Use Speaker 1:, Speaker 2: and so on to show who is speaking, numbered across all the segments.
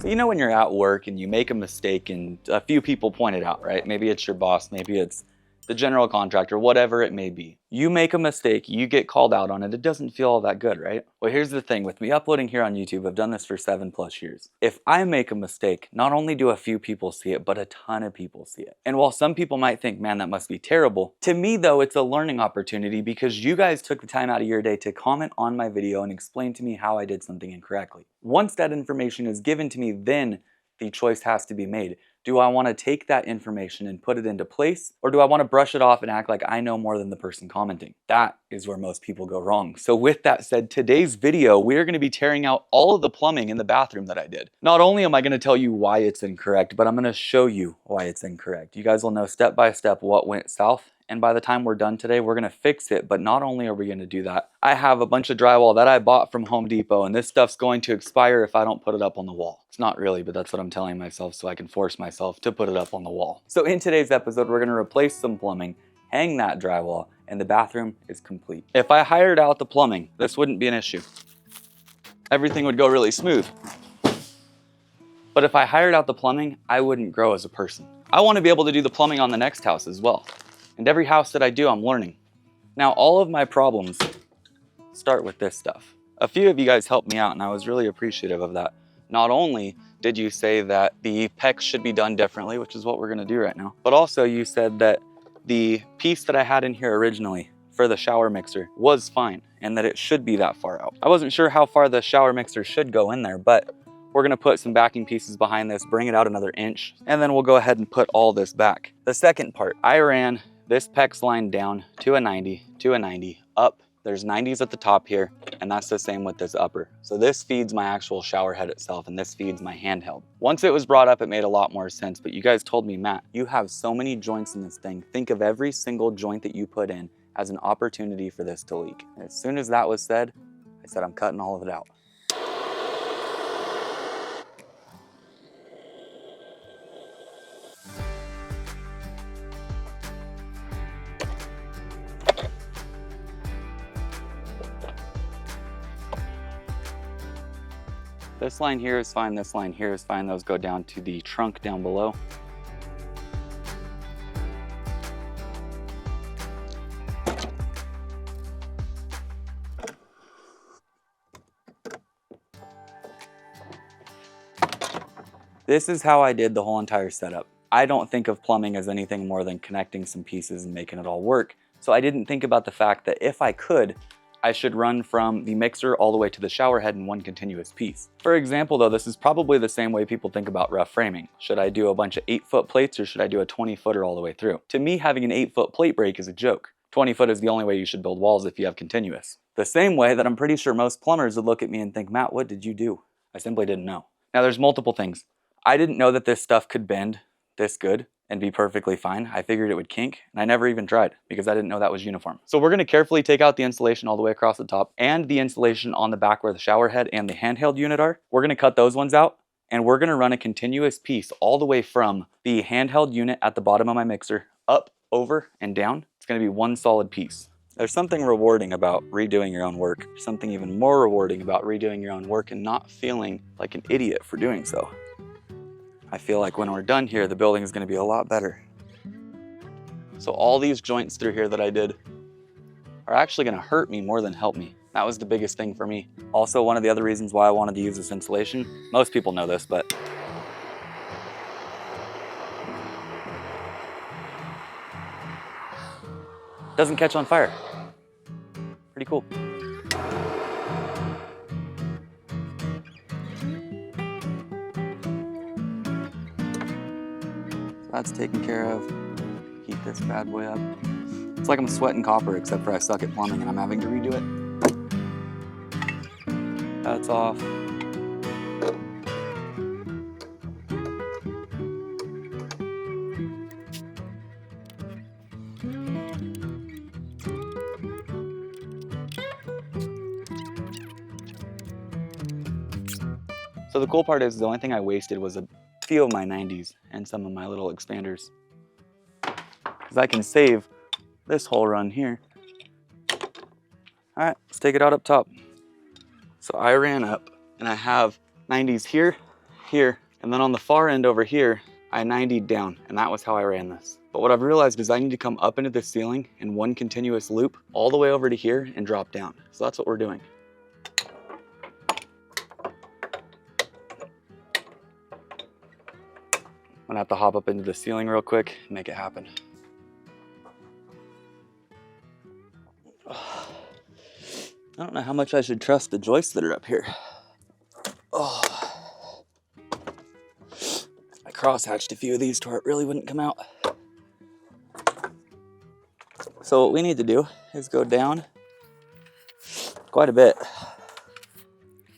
Speaker 1: So you know when you're at work and you make a mistake and a few people point it out, right? Maybe it's your boss, maybe it's the general contractor, whatever it may be. You make a mistake, you get called out on it, it doesn't feel all that good, right? Well, here's the thing, with me uploading here on YouTube, I've done this for 7+ years. If I make a mistake, not only do a few people see it, but a ton of people see it. And while some people might think, man, that must be terrible, to me though, it's a learning opportunity because you guys took the time out of your day to comment on my video and explain to me how I did something incorrectly. Once that information is given to me, then the choice has to be made. Do I want to take that information and put it into place, or do I want to brush it off and act like I know more than the person commenting? That is where most people go wrong. So with that said, today's video, we're going to be tearing out all of the plumbing in the bathroom that I did. Not only am I going to tell you why it's incorrect, but I'm going to show you why it's incorrect. You guys will know step by step what went south. And by the time we're done today, we're gonna fix it. But not only are we gonna do that, I have a bunch of drywall that I bought from Home Depot, and this stuff's going to expire if I don't put it up on the wall. It's not really, but that's what I'm telling myself so I can force myself to put it up on the wall. So in today's episode, we're gonna replace some plumbing, hang that drywall, and the bathroom is complete. If I hired out the plumbing, this wouldn't be an issue. Everything would go really smooth. But if I hired out the plumbing, I wouldn't grow as a person. I wanna be able to do the plumbing on the next house as well. And every house that I do, I'm learning. Now, all of my problems start with this stuff. A few of you guys helped me out, and I was really appreciative of that. Not only did you say that the pecs should be done differently, which is what we're gonna do right now, but also you said that the piece that I had in here originally for the shower mixer was fine, and that it should be that far out. I wasn't sure how far the shower mixer should go in there, but we're gonna put some backing pieces behind this, bring it out another inch, and then we'll go ahead and put all this back. The second part, I ran this PEX line down to a 90, to a 90, up. There's 90s at the top here, and that's the same with this upper. So this feeds my actual shower head itself, and this feeds my handheld. Once it was brought up, it made a lot more sense, but you guys told me, Matt, you have so many joints in this thing. Think of every single joint that you put in as an opportunity for this to leak. And as soon as that was said, I said, I'm cutting all of it out. This line here is fine, this line here is fine. Those go down to the trunk down below. This is how I did the whole entire setup. I don't think of plumbing as anything more than connecting some pieces and making it all work. So I didn't think about the fact that if I could, I should run from the mixer all the way to the shower head in one continuous piece. For example though, this is probably the same way people think about rough framing. Should I do a bunch of 8-foot plates or should I do a 20-footer all the way through? To me, having an 8-foot plate break is a joke. 20-foot is the only way you should build walls if you have continuous. The same way that I'm pretty sure most plumbers would look at me and think, Matt, what did you do? I simply didn't know. Now there's multiple things. I didn't know that this stuff could bend this good and be perfectly fine. I figured it would kink, and I never even tried because I didn't know that was uniform. So we're gonna carefully take out the insulation all the way across the top and the insulation on the back where the shower head and the handheld unit are. We're gonna cut those ones out, and we're gonna run a continuous piece all the way from the handheld unit at the bottom of my mixer up, over, and down. It's gonna be one solid piece. There's something rewarding about redoing your own work. Something even more rewarding about redoing your own work and not feeling like an idiot for doing so. I feel like when we're done here, the building is gonna be a lot better. So all these joints through here that I did are actually gonna hurt me more than help me. That was the biggest thing for me. Also, one of the other reasons why I wanted to use this insulation, most people know this, but it doesn't catch on fire. Pretty cool. That's taken care of. Heat this bad boy up. It's like I'm sweating copper, except for I suck at plumbing and I'm having to redo it. That's off. So the cool part is the only thing I wasted was a few of my 90s and some of my little expanders. Because I can save this whole run here. All right, let's take it out up top. So I ran up and I have 90s here here, and then on the far end over here, I 90'd down, and that was how I ran this. But what I've realized is I need to come up into the ceiling in one continuous loop all the way over to here and drop down. So that's what we're doing. I'm gonna have to hop up into the ceiling real quick and make it happen. I don't know how much I should trust the joists that are up here. Oh. I cross-hatched a few of these to where it really wouldn't come out. So what we need to do is go down quite a bit.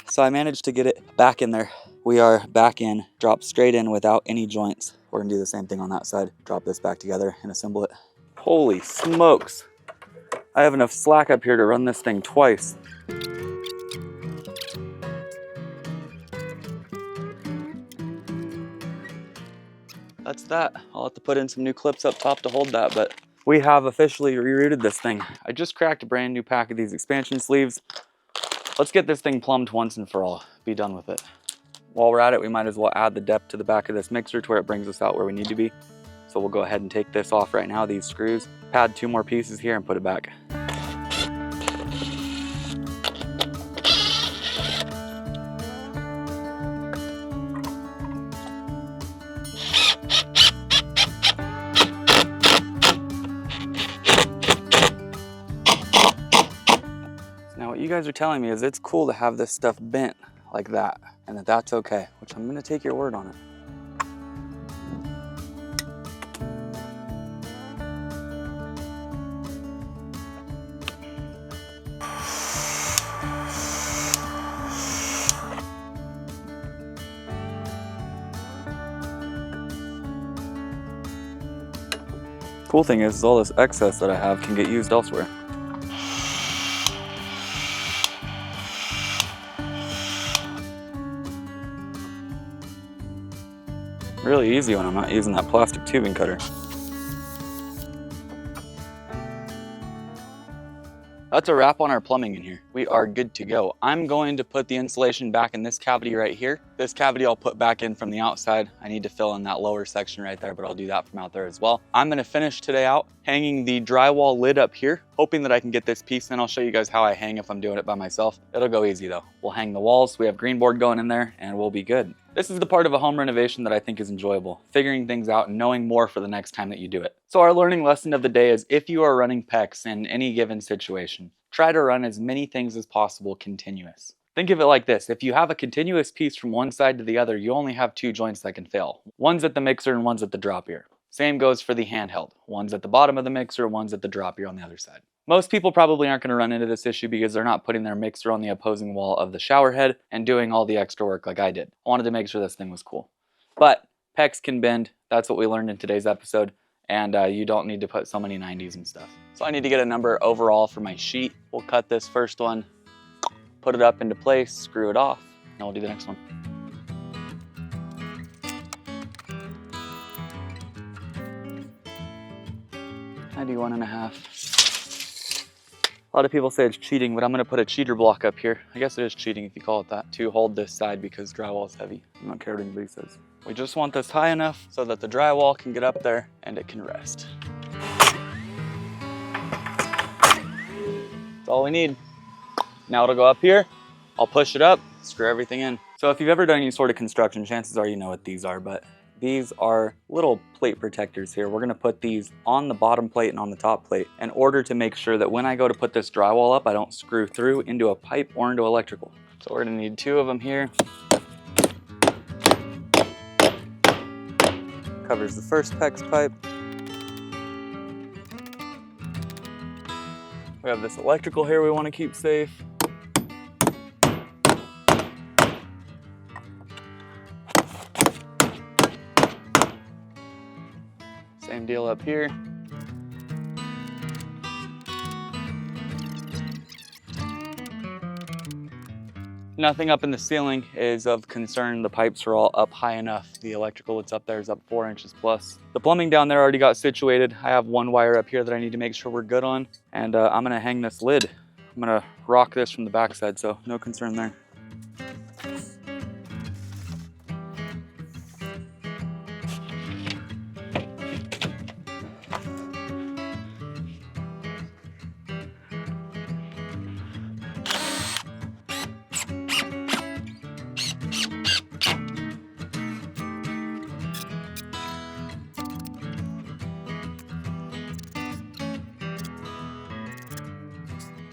Speaker 1: So I managed to get it back in there. We are back in, drop straight in without any joints. We're gonna do the same thing on that side. Drop this back together and assemble it. Holy smokes. I have enough slack up here to run this thing twice. That's that. I'll have to put in some new clips up top to hold that, but we have officially rerouted this thing. I just cracked a brand new pack of these expansion sleeves. Let's get this thing plumbed once and for all. Be done with it. While we're at it, we might as well add the depth to the back of this mixer to where it brings us out where we need to be. So we'll go ahead and take this off right now, these screws, pad 2 more pieces here and put it back. Now what you guys are telling me is it's cool to have this stuff bent like that, and that's okay, which I'm gonna take your word on it. Cool thing is all this excess that I have can get used elsewhere. Really easy when I'm not using that plastic tubing cutter. That's a wrap on our plumbing in here. We are good to go. I'm going to put the insulation back in this cavity right here. This cavity I'll put back in from the outside. I need to fill in that lower section right there, but I'll do that from out there as well. I'm gonna finish today out hanging the drywall lid up here, hoping that I can get this piece in. I'll show you guys how I hang if I'm doing it by myself. It'll go easy though. We'll hang the walls, we have green board going in there, and we'll be good. This is the part of a home renovation that I think is enjoyable, figuring things out and knowing more for the next time that you do it. So our learning lesson of the day is if you are running PEX in any given situation, try to run as many things as possible continuous. Think of it like this. If you have a continuous piece from one side to the other, you only have 2 joints that can fail. One's at the mixer and one's at the drop ear. Same goes for the handheld. One's at the bottom of the mixer, one's at the drop ear on the other side. Most people probably aren't going to run into this issue because they're not putting their mixer on the opposing wall of the shower head and doing all the extra work like I did. I wanted to make sure this thing was cool. But PEX can bend. That's what we learned in today's episode. And you don't need to put so many 90s and stuff. So I need to get a number overall for my sheet. We'll cut this first one, put it up into place, screw it off, and we'll do the next one. I do 1.5. A lot of people say it's cheating, but I'm gonna put a cheater block up here. I guess it is cheating if you call it that, to hold this side because drywall is heavy. I don't care what anybody says. We just want this high enough so that the drywall can get up there and it can rest. That's all we need. Now it'll go up here. I'll push it up, screw everything in. So if you've ever done any sort of construction, chances are you know what these are, but these are little plate protectors here. We're gonna put these on the bottom plate and on the top plate in order to make sure that when I go to put this drywall up, I don't screw through into a pipe or into electrical. So we're gonna need 2 of them here. Covers the first PEX pipe. We have this electrical here we wanna keep safe. Same deal up here. Nothing up in the ceiling is of concern. The pipes are all up high enough. The electrical that's up there is up 4 inches plus. The plumbing down there already got situated. I have 1 wire up here that I need to make sure we're good on. And I'm gonna hang this lid. I'm gonna rock this from the backside, so no concern there.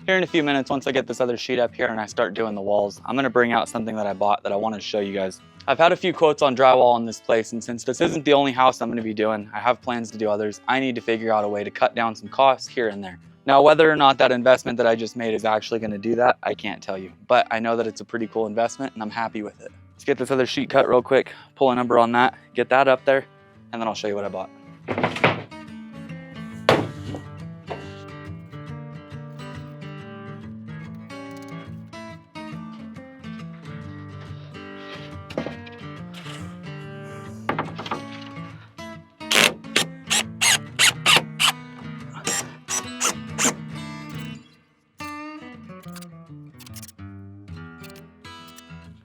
Speaker 1: Here in a few minutes, once I get this other sheet up here and I start doing the walls, I'm gonna bring out something that I bought that I wanted to show you guys. I've had a few quotes on drywall in this place, and since this isn't the only house I'm gonna be doing, I have plans to do others. I need to figure out a way to cut down some costs here and there. Now, whether or not that investment that I just made is actually gonna do that, I can't tell you, but I know that it's a pretty cool investment and I'm happy with it. Let's get this other sheet cut real quick, pull a number on that, get that up there, and then I'll show you what I bought.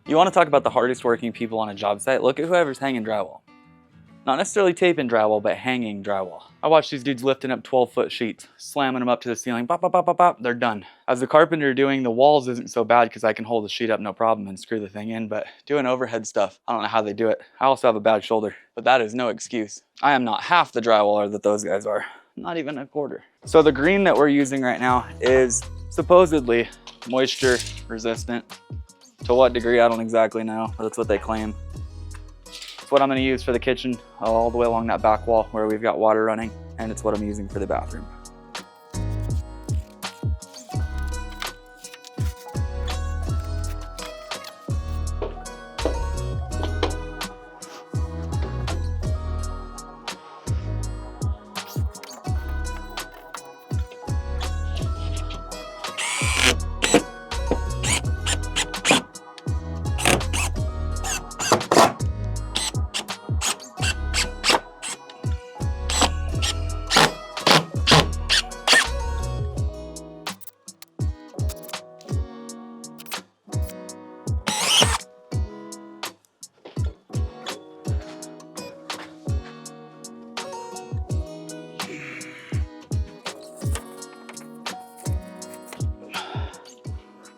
Speaker 1: You want to talk about the hardest working people on a job site? Look at whoever's hanging drywall. Not necessarily taping drywall, but hanging drywall. I watch these dudes lifting up 12-foot sheets, slamming them up to the ceiling, bop, bop, bop, bop, bop, they're done. As a carpenter, doing the walls isn't so bad because I can hold the sheet up no problem and screw the thing in, but doing overhead stuff, I don't know how they do it. I also have a bad shoulder, but that is no excuse. I am not half the drywaller that those guys are, not even a quarter. So the green that we're using right now is supposedly moisture resistant. To what degree, I don't exactly know, but that's what they claim. It's what I'm gonna use for the kitchen, all the way along that back wall where we've got water running, and it's what I'm using for the bathroom.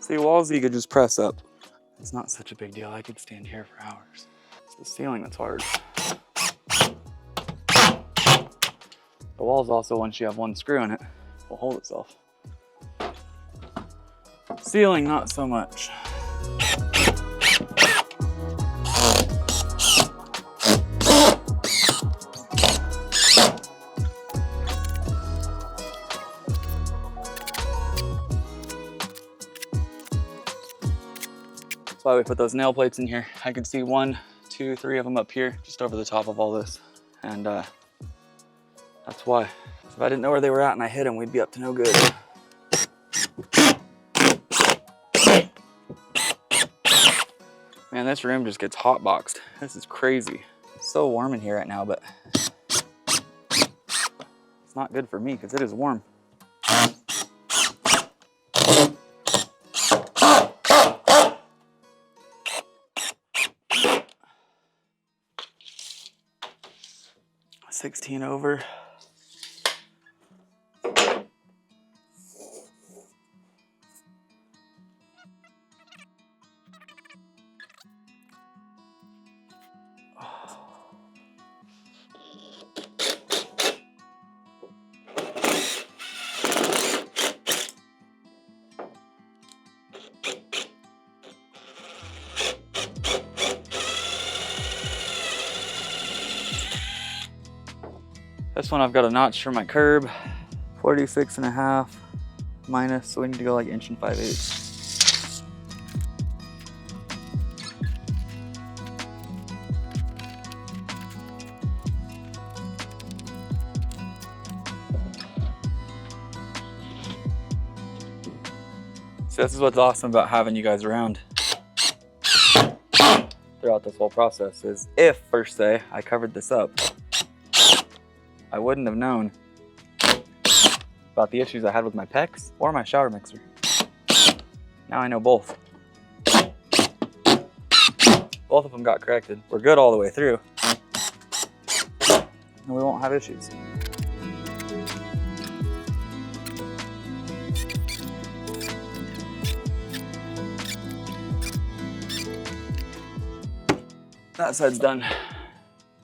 Speaker 1: See, walls you could just press up. It's not such a big deal. I could stand here for hours. It's the ceiling that's hard. The walls also, once you have one screw in it, will hold itself. Ceiling, not so much. That's why we put those nail plates in here. I can see 1, 2, 3 of them up here, just over the top of all this. And that's why. If I didn't know where they were at and I hit them, we'd be up to no good. Man, this room just gets hot boxed. This is crazy. It's so warm in here right now, but it's not good for me because it is warm. $16 over. This one I've got a notch for my curb, 46.5 minus, so we need to go like 1 5/8. So this is what's awesome about having you guys around throughout this whole process is if, per se, I covered this up, I wouldn't have known about the issues I had with my pecs or my shower mixer. Now I know both. Both of them got corrected. We're good all the way through, and we won't have issues. That side's done.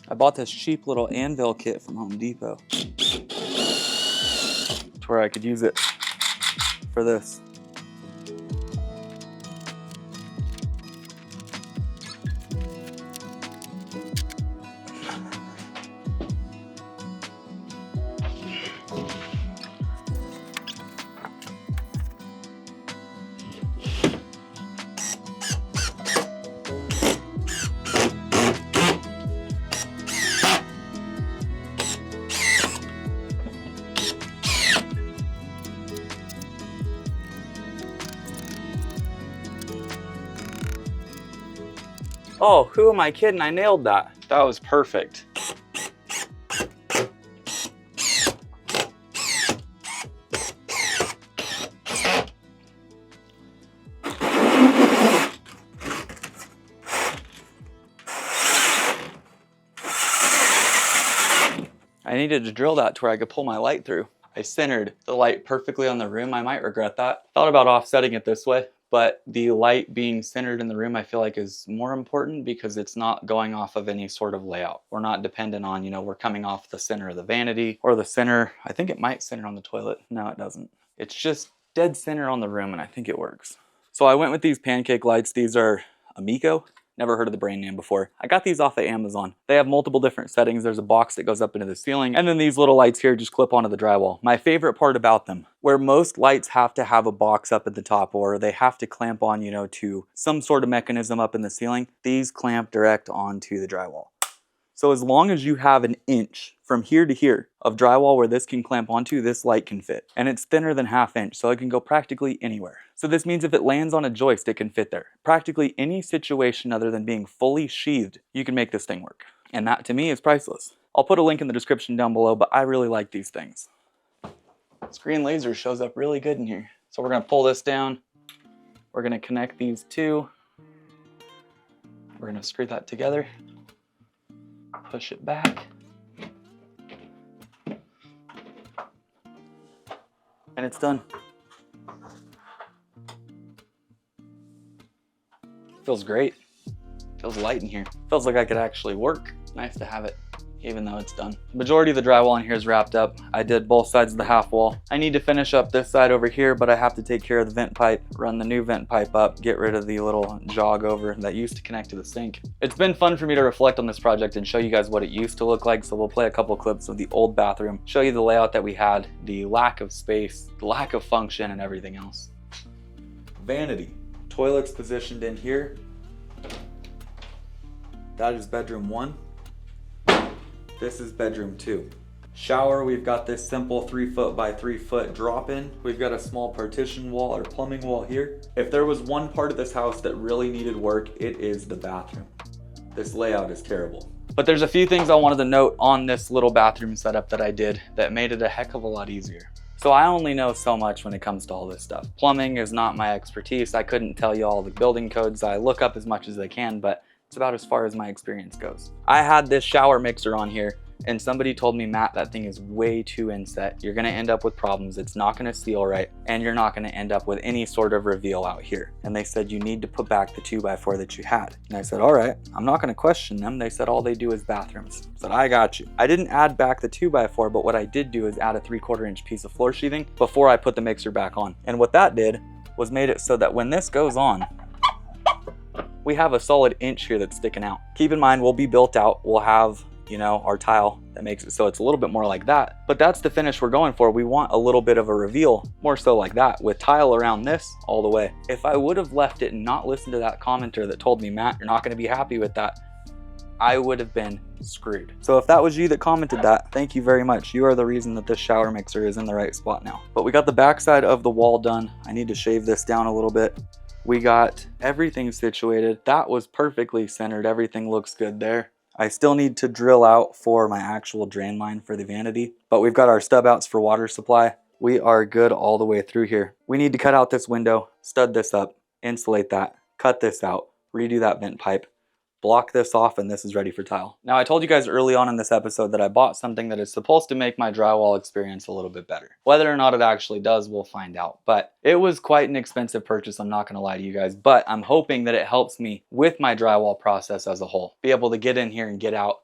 Speaker 1: I bought this cheap little anvil kit from Home Depot to where I could use it for this. Oh, who am I kidding? I nailed that. That was perfect. I needed to drill that to where I could pull my light through. I centered the light perfectly on the room. I might regret that. Thought about offsetting it this way, but the light being centered in the room I feel like is more important because it's not going off of any sort of layout. We're not dependent on, you know, we're coming off the center of the vanity or the center. I think it might center on the toilet. No, it doesn't. It's just dead center on the room and I think it works. So I went with these pancake lights. These are Amico. Never heard of the brand name before. I got these off of Amazon. They have multiple different settings. There's a box that goes up into the ceiling, and then these little lights here just clip onto the drywall. My favorite part about them, where most lights have to have a box up at the top or they have to clamp on, you know, to some sort of mechanism up in the ceiling, these clamp direct onto the drywall. So as long as you have an inch from here to here of drywall where this can clamp onto, this light can fit. And it's thinner than 1/2 inch, so it can go practically anywhere. So this means if it lands on a joist, it can fit there. Practically any situation other than being fully sheathed, you can make this thing work. And that to me is priceless. I'll put a link in the description down below, but I really like these things. Screen laser shows up really good in here. So we're gonna pull this down. We're gonna connect these two. We're gonna screw that together. Push it back. And it's done. Feels great. Feels light in here. Feels like I could actually work. Nice to have it, even though it's done. The majority of the drywall in here is wrapped up. I did both sides of the half wall. I need to finish up this side over here, but I have to take care of the vent pipe, run the new vent pipe up, get rid of the little jog over that used to connect to the sink. It's been fun for me to reflect on this project and show you guys what it used to look like. So we'll play a couple clips of the old bathroom, show you the layout that we had, the lack of space, the lack of function, and everything else. Vanity. Toilet's positioned in here. That is bedroom 1. This is bedroom 2. Shower, we've got this simple 3 foot by 3 foot drop-in. We've got a small partition wall or plumbing wall here. If there was one part of this house that really needed work, it is the bathroom. This layout is terrible. But there's a few things I wanted to note on this little bathroom setup that I did that made it a heck of a lot easier. So I only know so much when it comes to all this stuff. Plumbing is not my expertise. I couldn't tell you all the building codes. I look up as much as I can, but it's about as far as my experience goes. I had this shower mixer on here and somebody told me, Matt, that thing is way too inset. You're gonna end up with problems. It's not gonna seal right, and you're not gonna end up with any sort of reveal out here. And they said, you need to put back the 2x4 that you had. And I said, all right, I'm not gonna question them. They said all they do is bathrooms. I said, I got you. I didn't add back the 2x4, but what I did do is add a 3/4 inch piece of floor sheathing before I put the mixer back on. And what that did was made it so that when this goes on, we have a solid inch here that's sticking out. Keep in mind, we'll be built out. We'll have, you know, our tile that makes it so it's a little bit more like that. But that's the finish we're going for. We want a little bit of a reveal, more so like that, with tile around this all the way. If I would have left it and not listened to that commenter that told me, Matt, you're not gonna be happy with that, I would have been screwed. So if that was you that commented that, thank you very much. You are the reason that this shower mixer is in the right spot now. But we got the backside of the wall done. I need to shave this down a little bit. We got everything situated. That was perfectly centered. Everything looks good there. I still need to drill out for my actual drain line for the vanity, but we've got our stub outs for water supply. We are good all the way through here. We need to cut out this window, stud this up, insulate that, cut this out, redo that vent pipe, block this off, and this is ready for tile. Now, I told you guys early on in this episode that I bought something that is supposed to make my drywall experience a little bit better. Whether or not it actually does, we'll find out. But it was quite an expensive purchase, I'm not gonna lie to you guys, but I'm hoping that it helps me with my drywall process as a whole. Be able to get in here and get out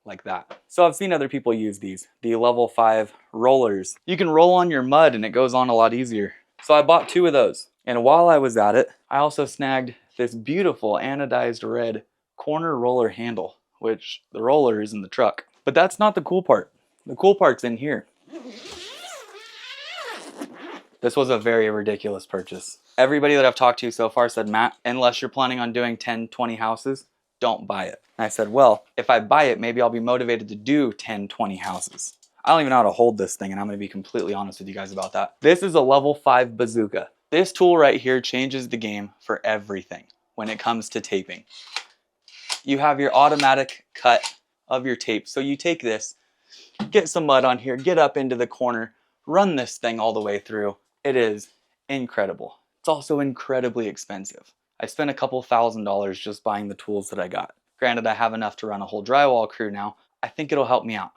Speaker 1: like that. So I've seen other people use these, the level 5 rollers. You can roll on your mud and it goes on a lot easier. So I bought 2 of those. And while I was at it, I also snagged this beautiful anodized red corner roller handle, which the roller is in the truck. But that's not the cool part. The cool part's in here. This was a very ridiculous purchase. Everybody that I've talked to so far said, Matt, unless you're planning on doing 10, 20 houses, don't buy it. And I said, well, if I buy it, maybe I'll be motivated to do 10, 20 houses. I don't even know how to hold this thing, and I'm gonna be completely honest with you guys about that. This is a level 5 bazooka. This tool right here changes the game for everything when it comes to taping. you have your automatic cut of your tape. So you take this, get some mud on here, get up into the corner, run this thing all the way through. It is incredible. It's also incredibly expensive. I spent a couple $1,000s just buying the tools that I got. Granted, I have enough to run a whole drywall crew now. I think it'll help me out.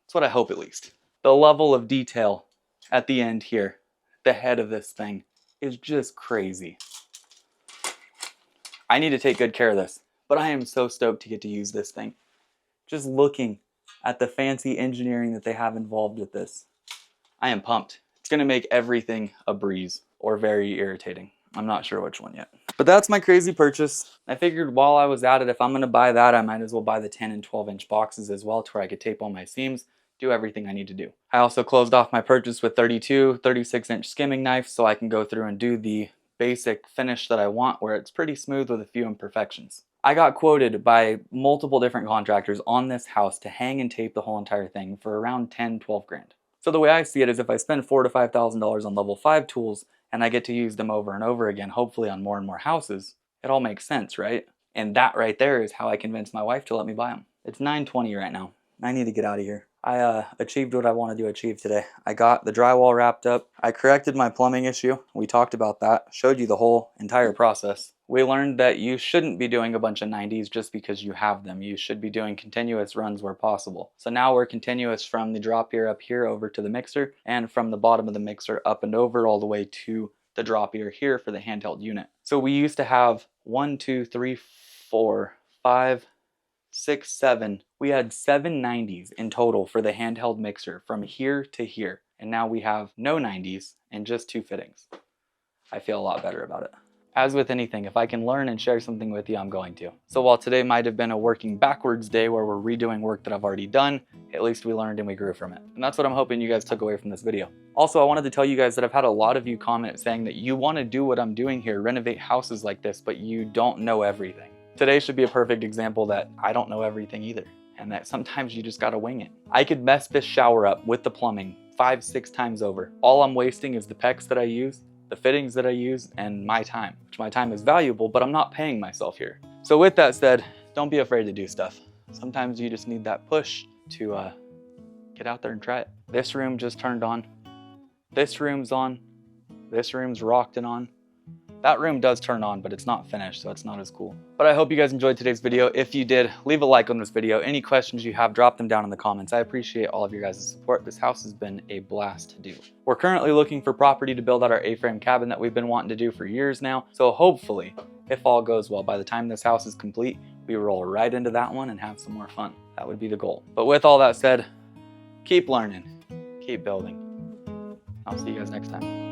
Speaker 1: That's what I hope, at least. The level of detail at the end here, the head of this thing, is just crazy. I need to take good care of this, but I am so stoked to get to use this thing. Just looking at the fancy engineering that they have involved with this, I am pumped. It's gonna make everything a breeze, or very irritating. I'm not sure which one yet. But that's my crazy purchase. I figured while I was at it, if I'm gonna buy that, I might as well buy the 10 and 12-inch boxes as well, to where I could tape all my seams, do everything I need to do. I also closed off my purchase with 32, 36-inch skimming knife, so I can go through and do the basic finish that I want, where it's pretty smooth with a few imperfections. I got quoted by multiple different contractors on this house to hang and tape the whole entire thing for around 10, 12 grand. So the way I see it is, if I spend $4,000 to $5,000 on level 5 tools, and I get to use them over and over again, hopefully on more and more houses, it all makes sense, right? And that right there is how I convinced my wife to let me buy them. It's 9:20 right now. I need to get out of here. I achieved what I wanted to achieve today. I got the drywall wrapped up. I corrected my plumbing issue. We talked about that. Showed you the whole entire process. We learned that you shouldn't be doing a bunch of 90s just because you have them. You should be doing continuous runs where possible. So now we're continuous from the drop ear up here over to the mixer, and from the bottom of the mixer up and over all the way to the drop ear here for the handheld unit. So we used to have 1, 2, 3, 4, 5, 6, 7. We had 7 90s in total for the handheld mixer from here to here. And now we have no 90s and just 2 fittings. I feel a lot better about it. As with anything, if I can learn and share something with you, I'm going to. So while today might have been a working backwards day where we're redoing work that I've already done, at least we learned and we grew from it. And that's what I'm hoping you guys took away from this video. Also, I wanted to tell you guys that I've had a lot of you comment saying that you want to do what I'm doing here, renovate houses like this, but you don't know everything. Today should be a perfect example that I don't know everything either, and that sometimes you just gotta wing it. I could mess this shower up with the plumbing 5, 6 times over. All I'm wasting is the PEX that I use, the fittings that I use, and my time, which my time is valuable, but I'm not paying myself here. So with that said, don't be afraid to do stuff. Sometimes you just need that push to get out there and try it. This room just turned on. This room's on. This room's rocked and on. That room does turn on, but it's not finished, so it's not as cool. But I hope you guys enjoyed today's video. If you did, leave a like on this video. Any questions you have, drop them down in the comments. I appreciate all of your guys' support. This house has been a blast to do. We're currently looking for property to build out our A-frame cabin that we've been wanting to do for years now. So hopefully, if all goes well, by the time this house is complete, we roll right into that one and have some more fun. That would be the goal. But with all that said, keep learning, keep building. I'll see you guys next time.